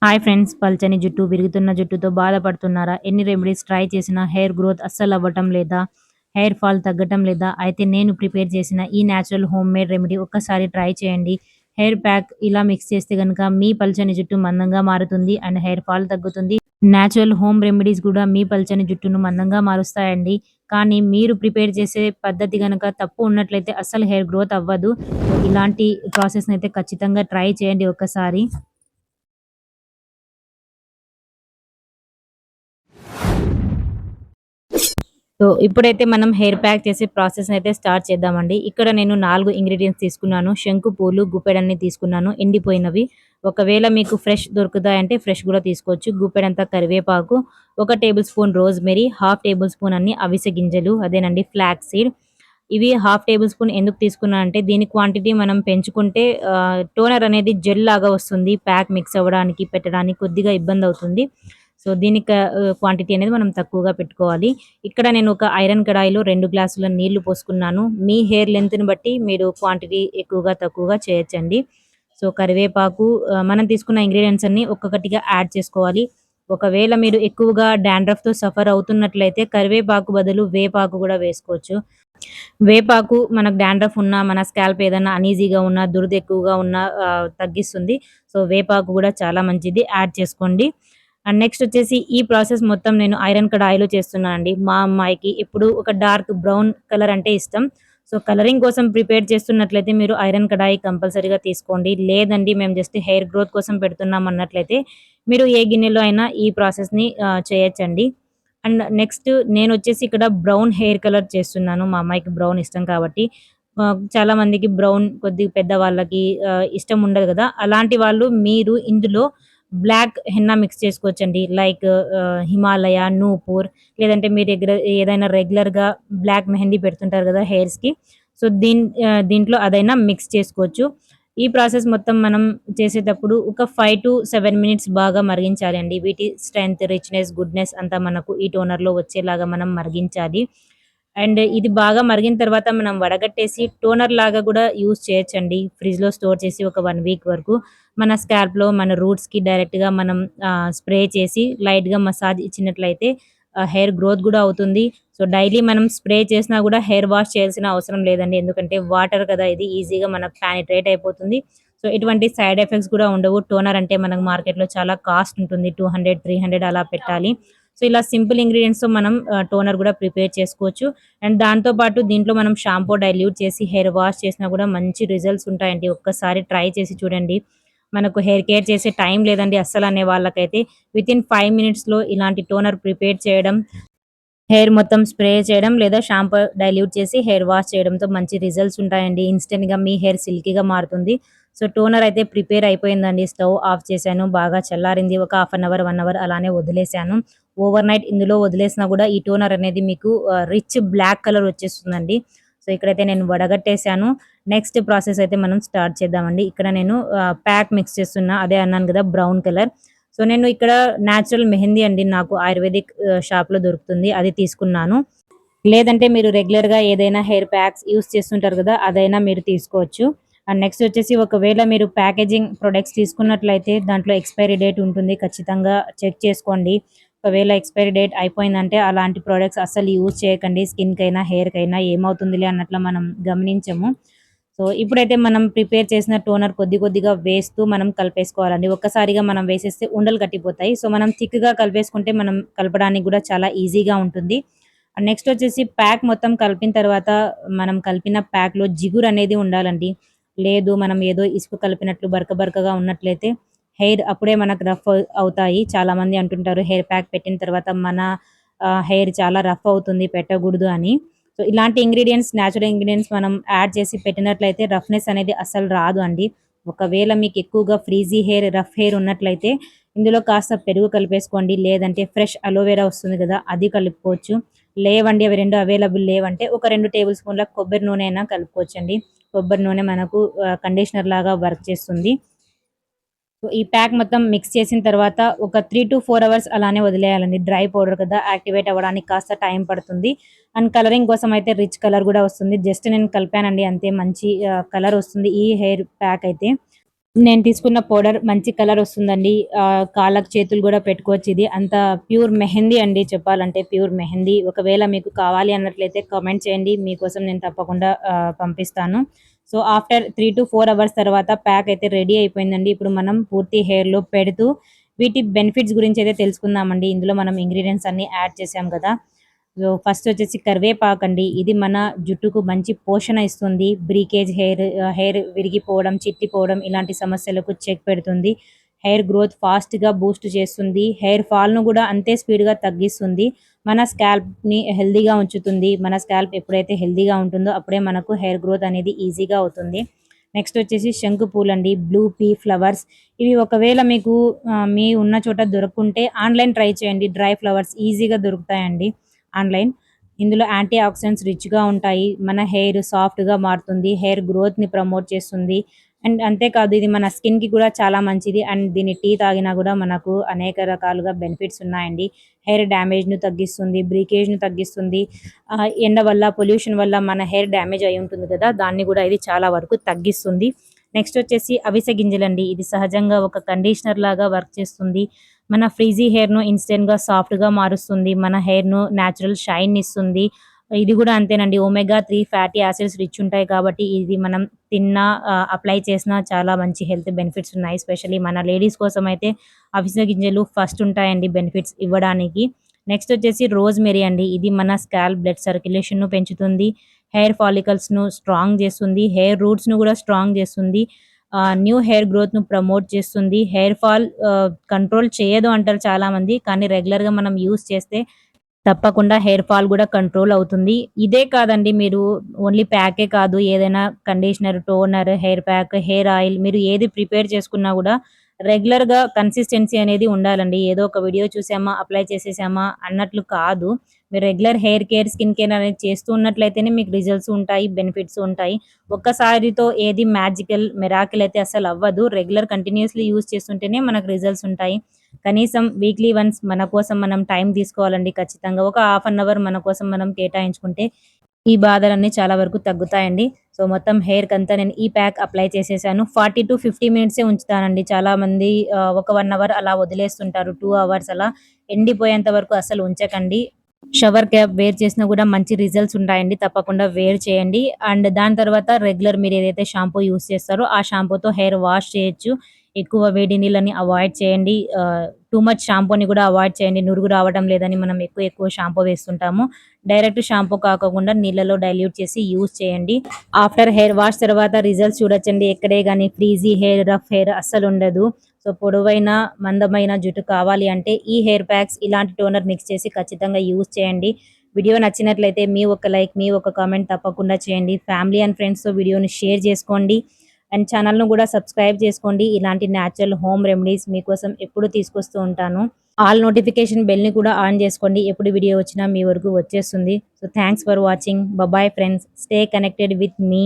Hi friends, పల్చని జుట్టు, విరుగుతున్న జుట్టుతో బాధపడుతున్నారా? ఎన్ని రెమెడీస్ ట్రై చేసినా హెయిర్ గ్రోత్ అస్సలు అవ్వటం లేదా? హెయిర్ ఫాల్ తగ్గటం లేదా? అయితే నేను ప్రిపేర్ చేసిన ఈ నేచురల్ హోమ్ మేడ్ రెమెడీ ఒక్కసారి ట్రై చేయండి. హెయిర్ ప్యాక్ ఇలా మిక్స్ చేస్తే గనుక మీ పల్చని జుట్టు మందంగా మారుతుంది అండ్ హెయిర్ ఫాల్ తగ్గుతుంది. నేచురల్ హోమ్ రెమెడీస్ కూడా మీ పల్చని జుట్టును మందంగా మారుస్తాయండి. కానీ మీరు ప్రిపేర్ చేసే పద్ధతి గనక తప్పు ఉన్నట్లయితే అస్సలు హెయిర్ గ్రోత్ అవ్వదు. ఇలాంటి ప్రాసెస్‌ని అయితే ఖచ్చితంగా ట్రై చేయండి ఒక్కసారి. సో, ఇప్పుడైతే మనం హెయిర్ ప్యాక్ చేసే ప్రాసెస్‌నయితే స్టార్ట్ చేద్దామండి. ఇక్కడ నేను 4 ఇంగ్రీడియెంట్స్ తీసుకున్నాను. శంకు పూలు, గుప్పెడన్ని తీసుకున్నాను ఎండిపోయినవి. ఒకవేళ మీకు ఫ్రెష్ దొరుకుతాయంటే ఫ్రెష్ గూడా తీసుకోవచ్చు. గుప్పెడంత కరివేపాకు, 1 table spoon rosemary, half table spoon అన్ని అవిసె గింజలు అదేనండి ఫ్లాక్స్ సీడ్. ఇవి హాఫ్ టేబుల్ స్పూన్ ఎందుకు తీసుకున్నా అంటే దీని క్వాంటిటీ మనం పెంచుకుంటే టోనర్ అనేది జెల్ లాగా వస్తుంది. ప్యాక్ మిక్స్ అవ్వడానికి, పెట్టడానికి కొద్దిగా ఇబ్బందవుతుంది. సో, క్వాంటిటీ అనేది మనం తక్కువగా పెట్టుకోవాలి. ఇక్కడ నేను ఒక ఐరన్ కడాయిలో 2 గ్లాసుల నీళ్లు పోసుకున్నాను. మీ హెయిర్ లెంగ్త్‌ని బట్టి మీరు క్వాంటిటీ ఎక్కువగా, తక్కువగా చేయొచ్చండి. సో, కరివేపాకు మనం తీసుకున్న ఇంగ్రీడియెంట్స్ అన్నీ ఒక్కొక్కటిగా యాడ్ చేసుకోవాలి. ఒకవేళ మీరు ఎక్కువగా డాండ్రఫ్‌తో సఫర్ అవుతున్నట్లయితే కరివేపాకు బదులు వేపాకు గూడా వేసుకోవచ్చు. వేపాకు మనకు డాండ్రఫ్ ఉన్నా, మన స్కాల్ప్ ఏదన్నా అనీజీగా ఉన్నా, దురద ఎక్కువగా ఉన్నా తగ్గిస్తుంది. సో, వేపాకు గూడా చాలా మంచిది. యాడ్ చేసుకోండి. అండ్ నెక్స్ట్ వచ్చేసి ఈ ప్రాసెస్ మొత్తం నేను ఐరన్ కడాయిలో చేస్తున్నానండి. మా అమ్మాయికి ఎప్పుడు ఒక డార్క్ బ్రౌన్ కలర్ అంటే ఇష్టం. సో, కలరింగ్ కోసం ప్రిపేర్ చేస్తున్నట్లయితే మీరు ఐరన్ కడాయి కంపల్సరీగా తీసుకోండి. లేదండి మేము జస్ట్ హెయిర్ గ్రోత్ కోసం పెడుతున్నాం అన్నట్లయితే మీరు ఏ గిన్నెలో అయినా ఈ ప్రాసెస్‌ని చేయొచ్చండి. అండ్ నెక్స్ట్ నేనొచ్చేసి ఇక్కడ బ్రౌన్ హెయిర్ కలర్ చేస్తున్నాను. మా అమ్మాయికి బ్రౌన్ ఇష్టం కాబట్టి. చాలా మందికి బ్రౌన్ కొద్దిగా పెద్దవాళ్ళకి ఇష్టం ఉండదు గదా! అలాంటి వాళ్ళు మీరు ఇందులో బ్లాక్ హెన్నా మిక్స్ చేసుకోవచ్చండి. లైక్ హిమాలయ, నూపూర్ లేదంటే మీ దగ్గర ఏదైనా రెగ్యులర్‌గా బ్లాక్ మెహందీ పెడుతుంటారు గదా! హెయిర్స్‌కి. సో, దీంట్లో అదైనా మిక్స్ చేసుకోవచ్చు. ఈ ప్రాసెస్ మొత్తం మనం చేసేటప్పుడు ఒక 5-7 మినిట్స్ బాగా మరిగించాలండి. వీటి స్ట్రెంత్, రిచ్‌నెస్, గుడ్‌నెస్ అంతా మనకు ఈ టోనర్‌లో వచ్చేలాగా మనం మరిగించాలి. అండ్ ఇది బాగా మరిగిన తర్వాత మనం వడగట్టేసి టోనర్ లాగా గూడా యూజ్ చేయొచ్చండి. ఫ్రిడ్జ్‌లో స్టోర్ చేసి ఒక 1 వీక్ వరకు మన స్కాల్ప్‌లో, మన రూట్స్‌కి డైరెక్ట్‌గా మనం స్ప్రే చేసి లైట్‌గా మసాజ్ ఇచ్చినట్లయితే హెయిర్ గ్రోత్ గూడా అవుతుంది. సో, డైలీ మనం స్ప్రే చేసినా గూడా హెయిర్ వాష్ చేయాల్సిన అవసరం లేదండి. ఎందుకంటే వాటర్ కదా ఇది ఈజీగా మనకు పెనిట్రేట్ అయిపోతుంది. సో, ఎటువంటి సైడ్ ఎఫెక్ట్స్ గూడా ఉండవు. టోనర్ అంటే మనకు మార్కెట్‌లో చాలా కాస్ట్ ఉంటుంది. 200, 300 అలా పెట్టాలి. సో, ఇలా సింపుల్ ఇంగ్రీడియెంట్స్‌తో మనం టోనర్ గూడా ప్రిపేర్ చేసుకోవచ్చు. అండ్ దాంతో పాటు దీంట్లో మనం షాంపూ డైల్యూట్ చేసి హెయిర్ వాష్ చేసినా గూడా మంచి రిజల్ట్స్ ఉంటాయండి. ఒక్కసారి ట్రై చేసి చూడండి. మనకు హెయిర్ కేర్ చేసే టైం లేదండి అస్సలనే వాళ్ళకైతే వితిన్ 5 మినిట్స్‌లో ఇలాంటి టోనర్ ప్రిపేర్ చేయడం, హెయిర్ మొత్తం స్ప్రే చేయడం లేదా షాంపూ డైల్యూట్ చేసి హెయిర్ వాష్ చేయడంతో మంచి రిజల్ట్స్ ఉంటాయండి. ఇన్‌స్టంట్‌గా మీ హెయిర్ సిల్కీగా మారుతుంది. సో, టోనర్ అయితే ప్రిపేర్ అయిపోయిందండి. స్టవ్ ఆఫ్ చేశాను. బాగా చల్లారింది. ఒక హాఫ్ అన్ అవర్, 1 అవర్ అలానే వదిలేసాను. ఓవర్‌నైట్ ఇందులో వదిలేసినా గూడా ఈ టోనర్ అనేది మీకు రిచ్ బ్లాక్ కలర్ వచ్చేస్తుందండి. సో, ఇక్కడైతే నేను వడగట్టేసాను. నెక్స్ట్ ప్రాసెస్ అయితే మనం స్టార్ట్ చేద్దామండి. ఇక్కడ నేను ప్యాక్ మిక్స్ చేస్తున్నా. అదే అన్నాను గదా! Brown colour. సో, నేను ఇక్కడ నేచురల్ మెహందీ అండి నాకు ఆయుర్వేదిక్ షాప్‌లో దొరుకుతుంది. అది తీసుకున్నాను. లేదంటే మీరు రెగ్యులర్‌గా ఏదైనా హెయిర్ ప్యాక్స్ యూజ్ చేస్తుంటారు గదా! అదైనా మీరు తీసుకోవచ్చు. అండ్ నెక్స్ట్ వచ్చేసి ఒకవేళ మీరు ప్యాకేజింగ్ ప్రొడక్ట్స్ తీసుకున్నట్లయితే దాంట్లో ఎక్స్‌పైరీ డేట్ ఉంటుంది. ఖచ్చితంగా చెక్ చేసుకోండి. ఒకవేళ ఎక్స్‌పైరీ డేట్ అయిపోయిందంటే అలాంటి ప్రొడక్ట్స్ అస్సలు యూజ్ చేయకండి. స్కిన్‌కైనా, హెయిర్‌కైనా ఏమవుతుందిలే అన్నట్లు మనం గమనించము. సో, ఇప్పుడైతే మనం ప్రిపేర్ చేసిన టోనర్ కొద్ది కొద్దిగా వేస్తూ మనం కలిపేసుకోవాలండి. ఒక్కసారిగా మనం వేసేస్తే ఉండలు కట్టిపోతాయి. సో, మనం థిక్‌గా కలిపేసుకుంటే మనం కలపడానికి గూడా చాలా ఈజీగా ఉంటుంది. నెక్స్ట్ వచ్చేసి ప్యాక్ మొత్తం కలిపిన తర్వాత మనం కలిపిన ప్యాక్‌లో జిగురనేది ఉండాలండి. లేదు మనం ఏదో ఇసుక కలిపినట్లు బరక బరకగా ఉన్నట్లయితే హెయిర్ అప్పుడే మనకు రఫ్ అవుతాయి. చాలామంది అంటుంటారు హెయిర్ ప్యాక్ పెట్టిన తర్వాత మన హెయిర్ చాలా రఫ్ అవుతుంది పెట్టకూడదు అని. సో, ఇలాంటి ఇంగ్రీడియెంట్స్ నేచురల్ ఇంగ్రీడియెంట్స్ మనం యాడ్ చేసి పెట్టినట్లయితే రఫ్‌నెస్ అనేది అస్సలు రాదు అండి. ఒకవేళ మీకు ఎక్కువగా ఫ్రీజీ హెయిర్, రఫ్ హెయిర్ ఉన్నట్లయితే ఇందులో కాస్త పెరుగు కలిపేసుకోండి. లేదంటే ఫ్రెష్ అలోవెరా వస్తుంది గదా! అది కలుపుకోవచ్చు. లేవండి అవి 2 అవైలబుల్ లేవంటే ఒక 2 టేబుల్ స్పూన్ల కొబ్బరి నూనె అయినా కలుపుకోవచ్చండి. కొబ్బరి నూనె మనకు కండిషనర్ లాగా వర్క్ చేస్తుంది. సో, ఈ ప్యాక్ మొత్తం మిక్స్ చేసిన తర్వాత ఒక 3-4 అవర్స్ అలానే వదిలేయాలండి. డ్రై పౌడర్ కదా! యాక్టివేట్ అవ్వడానికి కాస్త టైం పడుతుంది. అండ్ కలరింగ్ కోసం అయితే రిచ్ కలర్ గూడా వస్తుంది. జస్ట్ నేను కలిపానండి అంతే మంచి కలర్ వస్తుంది ఈ హెయిర్ ప్యాక్ అయితే. నేను తీసుకున్న పౌడర్ మంచి కలర్ వస్తుందండి. కాళ్ళకి చేతులు గూడా పెట్టుకోవచ్చు ఇది. అంత ప్యూర్ మెహందీ అండి చెప్పాలంటే ప్యూర్ మెహందీ. ఒకవేళ మీకు కావాలి అన్నట్లయితే కామెంట్ చేయండి. మీకోసం నేను తప్పకుండా పంపిస్తాను. సో, ఆఫ్టర్ 3-4 అవర్స్ తర్వాత ప్యాక్ అయితే రెడీ అయిపోయిందండి. ఇప్పుడు మనం పూర్తి హెయిర్‌లో పెడుతూ వీటి బెనిఫిట్స్ గురించయితే తెలుసుకుందామండి. ఇందులో మనం ఇంగ్రీడియెంట్స్ అన్నీ యాడ్ చేసాం గదా! సో, ఫస్ట్ వచ్చేసి కరివేపాకండి. ఇది మన జుట్టుకు మంచి పోషణ ఇస్తుంది. బ్రీకేజ్ హెయిర్ విరిగిపోవడం, చిట్లిపోవడం ఇలాంటి సమస్యలకు చెక్ పెడుతుంది. హెయిర్ గ్రోత్ ఫాస్ట్‌గా బూస్ట్ చేస్తుంది. హెయిర్ ఫాల్‌ను గూడా అంతే స్పీడ్‌గా తగ్గిస్తుంది. మన స్కాల్ప్‌ని హెల్తీగా ఉంచుతుంది. మన స్కాల్ప్ ఎప్పుడైతే హెల్తీగా ఉంటుందో అప్పుడే మనకు హెయిర్ గ్రోత్ అనేది ఈజీగా అవుతుంది. నెక్స్ట్ వచ్చేసి శంకు పూలండి. Blue pea flowers. ఇవి ఒకవేళ మీకు మీ ఉన్న చోట దొరక్కుంటే ఆన్‌లైన్ ట్రై చేయండి. డ్రై ఫ్లవర్స్ ఈజీగా దొరుకుతాయండి. ఆన్‌లైన్. ఇందులో యాంటీ ఆక్సిడెంట్స్ రిచ్‌గా ఉంటాయి. మన హెయిర్ సాఫ్ట్‌గా మారుతుంది. హెయిర్ గ్రోత్‌ని ప్రమోట్ చేస్తుంది. అండ్ అంతేకాదు ఇది మన స్కిన్‌కి కూడా చాలా మంచిది. అండ్ దీని టీ తాగినా గూడా మనకు అనేక రకాలుగా బెనిఫిట్స్ ఉన్నాయండి. హెయిర్ డ్యామేజ్‌ని తగ్గిస్తుంది. బ్రీకేజ్‌ని తగ్గిస్తుంది. ఎండ వల్ల, పొల్యూషన్ వల్ల మన హెయిర్ డ్యామేజ్ అయ్యి ఉంటుంది గదా! దాన్ని గూడా ఇది చాలా వరకు తగ్గిస్తుంది. నెక్స్ట్ వచ్చేసి అవిసె గింజలండి. ఇది సహజంగా ఒక కండిషనర్ లాగా వర్క్ చేస్తుంది. మన ఫ్రీజీ హెయిర్‌ను ఇన్‌స్టెంట్‌గా సాఫ్ట్‌గా మారుస్తుంది. మన హెయిర్‌ను నేచురల్ షైన్‌నిస్తుంది. ఇది గూడా అంతేనండి. ఒమేగా 3 ఫ్యాటీ యాసిడ్స్ రిచ్ ఉంటాయి కాబట్టి ఇది మనం తిన్నా అప్లై చేసినా చాలా మంచి హెల్త్ బెనిఫిట్స్ ఉన్నాయి. ఎస్పెషల్లీ మన లేడీస్ కోసమైతే అవిసె గింజలు ఫస్ట్ ఉంటాయండి బెనిఫిట్స్ ఇవ్వడానికి. నెక్స్ట్ వచ్చేసి రోజ్‌మెరీ అండి. ఇది మన స్కాల్ప్ బ్లడ్ సర్క్యులేషన్‌ను పెంచుతుంది. హెయిర్ ఫాలికల్స్‌ను స్ట్రాంగ్ చేస్తుంది. హెయిర్ రూట్స్‌ను గూడా స్ట్రాంగ్ చేస్తుంది. న్యూ హెయిర్ గ్రోత్‌ను ప్రమోట్ చేస్తుంది. హెయిర్ ఫాల్ కంట్రోల్ చేయదు అంటారు చాలామంది. కానీ రెగ్యులర్‌గా మనం యూజ్ చేస్తే తప్పకుండా హెయిర్ ఫాల్ గూడా కంట్రోల్ అవుతుంది. ఇదే కాదండి మీరు ఓన్లీ ప్యాకే కాదు ఏదైనా conditioner, toner, hair pack, hair oil మీరు ఏది ప్రిపేర్ చేసుకున్నా గూడా రెగ్యులర్‌గా కన్సిస్టెన్సీ అనేది ఉండాలండి. ఏదో ఒక వీడియో చూసామా, అప్లై చేసేసామా అన్నట్లు కాదు. మీరు regular hair care, skin care అనేది చేస్తూ ఉన్నట్లయితేనే మీకు రిజల్ట్స్ ఉంటాయి, బెనిఫిట్స్ ఉంటాయి. ఒక్కసారితో ఏది మిరాకిల్ అయితే అస్సలవ్వదు. రెగ్యులర్ కంటిన్యూయస్‌లీ యూజ్ చేస్తుంటేనే మనకు రిజల్ట్స్ ఉంటాయి. కనీసం వీక్లీ వన్స్ మన కోసం మనం టైం తీసుకోవాలండి ఖచ్చితంగా. ఒక హాఫ్ అన్ అవర్ మన కోసం మనం కేటాయించుకుంటే ఈ బాధలన్నీ చాలా వరకు తగ్గుతాయండి. సో, మొత్తం హెయిర్‌కంతా నేను ఈ ప్యాక్ అప్లై చేసేసాను. 40-50 మినిట్సే ఉంచుతానండి. చాలామంది ఒక 1 అవర్ అలా వదిలేస్తుంటారు. 2 అవర్స్ అలా. ఎండిపోయేంత వరకు అస్సలు ఉంచకండి. షవర్ క్యాప్ వేర్ చేసినా గూడా మంచి రిజల్ట్స్ ఉంటాయండి. తప్పకుండా వేర్ చేయండి. అండ్ దాని తర్వాత రెగ్యులర్ మీరేదైతే షాంపూ యూజ్ చేస్తారో, ఆ షాంపూతో హెయిర్ వాష్ చేయొచ్చు. ఎక్కువ వేడి నీళ్ళని అవాయిడ్ చేయండి. టూ మచ్ షాంపూని గూడా అవాయిడ్ చేయండి. నురుగు రావడం లేదని మనం ఎక్కువ షాంపూ వేస్తుంటాము. డైరెక్ట్ షాంపూ కాకోకుండా నీళ్ళలో డైల్యూట్ చేసి యూజ్ చేయండి. ఆఫ్టర్ హెయిర్ వాష్ తర్వాత రిజల్ట్స్ చూడొచ్చండి. ఎక్కడే గాని ఫ్రీజీ హెయిర్, రఫ్ హెయిర్ అస్సలుండదు. సో, పొడవైన, మందమైన జుట్టు కావాలి అంటే ఈ హెయిర్ ప్యాక్స్ ఇలాంటి టోనర్ మిక్స్ చేసి ఖచ్చితంగా యూజ్ చేయండి. వీడియో నచ్చినట్లయితే మీ ఒక లైక్, మీ ఒక కామెంట్ తప్పకుండా చేయండి. ఫ్యామిలీ అండ్ ఫ్రెండ్స్‌తో వీడియోని షేర్ చేసుకోండి. అండ్ ఛానల్‌ను గూడా సబ్స్క్రైబ్ చేసుకోండి. ఇలాంటి నేచురల్ హోమ్ రెమెడీస్ మీకోసం ఎప్పుడు తీసుకొస్తూ ఉంటాను. ఆల్ నోటిఫికేషన్ బెల్‌ని కూడా ఆన్ చేసుకోండి. ఎప్పుడు వీడియో వచ్చినా మీ వరకు వచ్చేస్తుంది. So, thanks for watching. Bye friends. Stay connected with me.